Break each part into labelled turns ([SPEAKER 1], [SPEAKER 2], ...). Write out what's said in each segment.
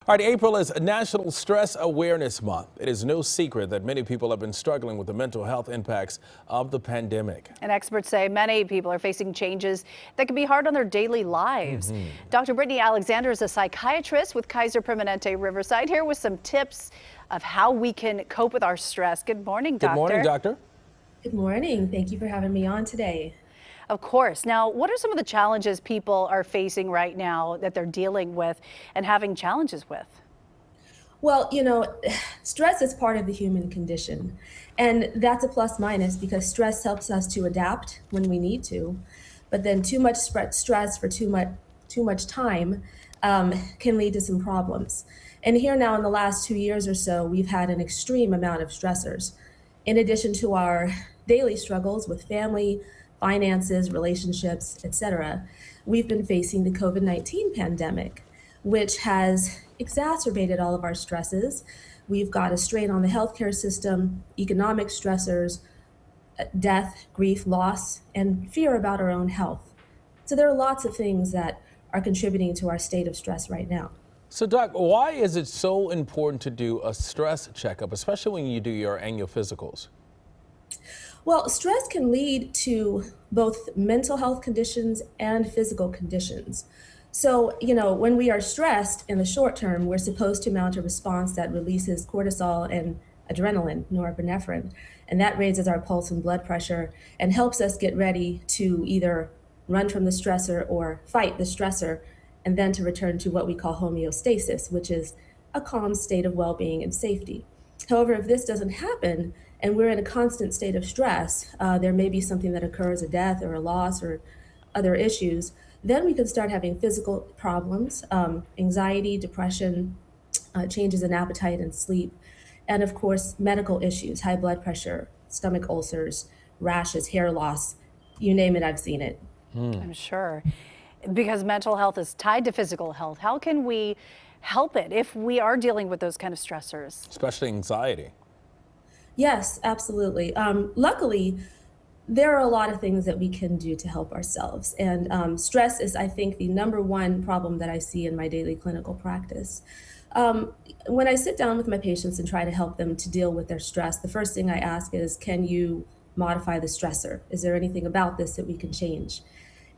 [SPEAKER 1] All right, April is National Stress Awareness Month. It is no secret that many people have been struggling with the mental health impacts of the pandemic.
[SPEAKER 2] And experts say many people are facing changes that can be hard on their daily lives. Dr. Britany Alexander is a psychiatrist with Kaiser Permanente Riverside, here with some tips of how we can cope with our stress. Good morning, doctor.
[SPEAKER 1] Good morning, doctor.
[SPEAKER 3] Good morning. Thank you for having me on today.
[SPEAKER 2] Of course. Now, what are some of the challenges people are facing right now that they're dealing with and having challenges with?
[SPEAKER 3] Well, stress is part of the human condition, and that's a plus minus because stress helps us to adapt when we need to. But then too much stress for too much time can lead to some problems. And here now in the last 2 years or so, we've had an extreme amount of stressors. In addition to our daily struggles with family, finances, relationships, etc., we've been facing the COVID-19 pandemic, which has exacerbated all of our stresses. We've got a strain on the healthcare system, economic stressors, death, grief, loss, and fear about our own health. So there are lots of things that are contributing to our state of stress right now.
[SPEAKER 1] So, Doc, why is it so important to do a stress checkup, especially when you do your annual physicals?
[SPEAKER 3] Well, stress can lead to both mental health conditions and physical conditions. So, when we are stressed in the short term, we're supposed to mount a response that releases cortisol and adrenaline, norepinephrine, and that raises our pulse and blood pressure and helps us get ready to either run from the stressor or fight the stressor, and then to return to what we call homeostasis, which is a calm state of well-being and safety. However, if this doesn't happen and we're in a constant state of stress, there may be something that occurs, a death or a loss or other issues, then we can start having physical problems, anxiety, depression, changes in appetite and sleep, and of course, medical issues, high blood pressure, stomach ulcers, rashes, hair loss, you name it, I've seen it.
[SPEAKER 2] I'm sure. Because mental health is tied to physical health. How can we help it if we are dealing with those kind of stressors?
[SPEAKER 1] Especially anxiety.
[SPEAKER 3] Yes, absolutely. Luckily, there are a lot of things that we can do to help ourselves. And stress is, I think, the number one problem that I see in my daily clinical practice. When I sit down with my patients and try to help them to deal with their stress, the first thing I ask is, can you modify the stressor? Is there anything about this that we can change?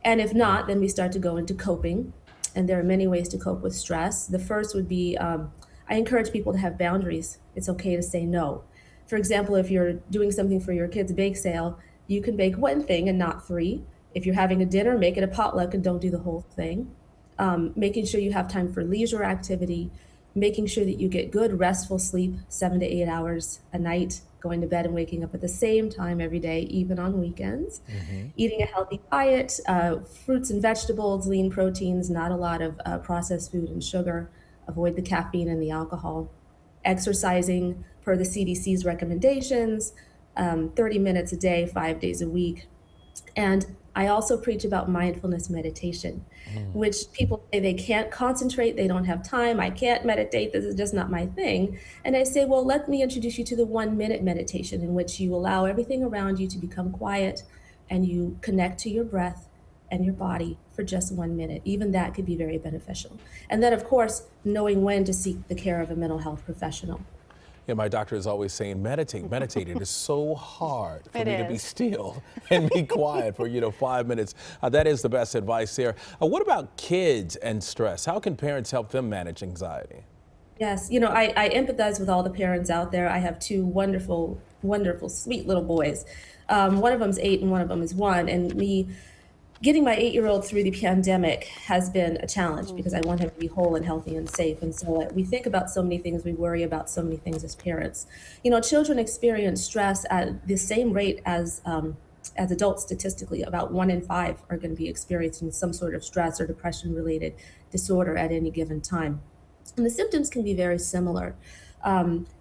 [SPEAKER 3] And if not, then we start to go into coping. And there are many ways to cope with stress. The first would be, I encourage people to have boundaries. It's okay to say no. For example, if you're doing something for your kids' bake sale, you can bake one thing and not three. If you're having a dinner, make it a potluck and don't do the whole thing. Making sure you have time for leisure activity, making sure that you get good restful sleep, 7 to 8 hours a night, going to bed and waking up at the same time every day, even on weekends. Eating a healthy diet, fruits and vegetables, lean proteins, not a lot of processed food and sugar. Avoid the caffeine and the alcohol. Exercising per the CDC's recommendations, 30 minutes a day, 5 days a week. And I also preach about mindfulness meditation, which people say they can't concentrate, they don't have time, I can't meditate, this is just not my thing. And I say, well, let me introduce you to the 1-minute meditation in which you allow everything around you to become quiet and you connect to your breath and your body for just 1 minute. Even that could be very beneficial. And then, of course, knowing when to seek the care of a mental health professional.
[SPEAKER 1] Yeah, my doctor is always saying, meditate, meditate. It is so hard for me to be
[SPEAKER 2] is.
[SPEAKER 1] still and be quiet for, 5 minutes. That is the best advice there. What about kids and stress? How can parents help them manage anxiety?
[SPEAKER 3] Yes, I empathize with all the parents out there. I have two wonderful, wonderful, sweet little boys. One of them is 8 and one of them is 1. And me getting my 8-year-old through the pandemic has been a challenge because I want him to be whole and healthy and safe. And so we think about so many things, we worry about so many things as parents. Children experience stress at the same rate as adults statistically. About 1 in 5 are going to be experiencing some sort of stress or depression-related disorder at any given time. And the symptoms can be very similar.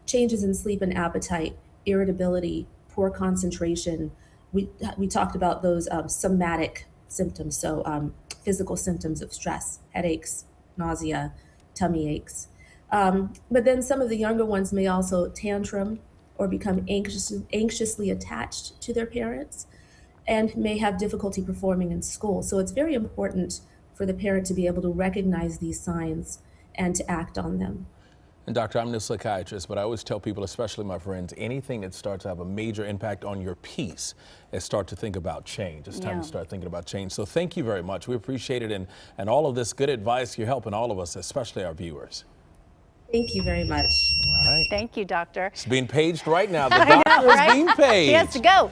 [SPEAKER 3] Changes in sleep and appetite, irritability, poor concentration. We talked about those somatic symptoms, so physical symptoms of stress, headaches, nausea, tummy aches. But then some of the younger ones may also tantrum or become anxiously attached to their parents and may have difficulty performing in school. So it's very important for the parent to be able to recognize these signs and to act on them.
[SPEAKER 1] And doctor, I'm no psychiatrist, but I always tell people, especially my friends, anything that starts to have a major impact on your peace is start to think about change. It's time to start thinking about change. So thank you very much. We appreciate it. And all of this good advice, you're helping all of us, especially our viewers.
[SPEAKER 3] Thank you very much.
[SPEAKER 1] All right.
[SPEAKER 2] Thank you, doctor.
[SPEAKER 1] It's being paged right now. The doctor is being paged.
[SPEAKER 2] He has to go.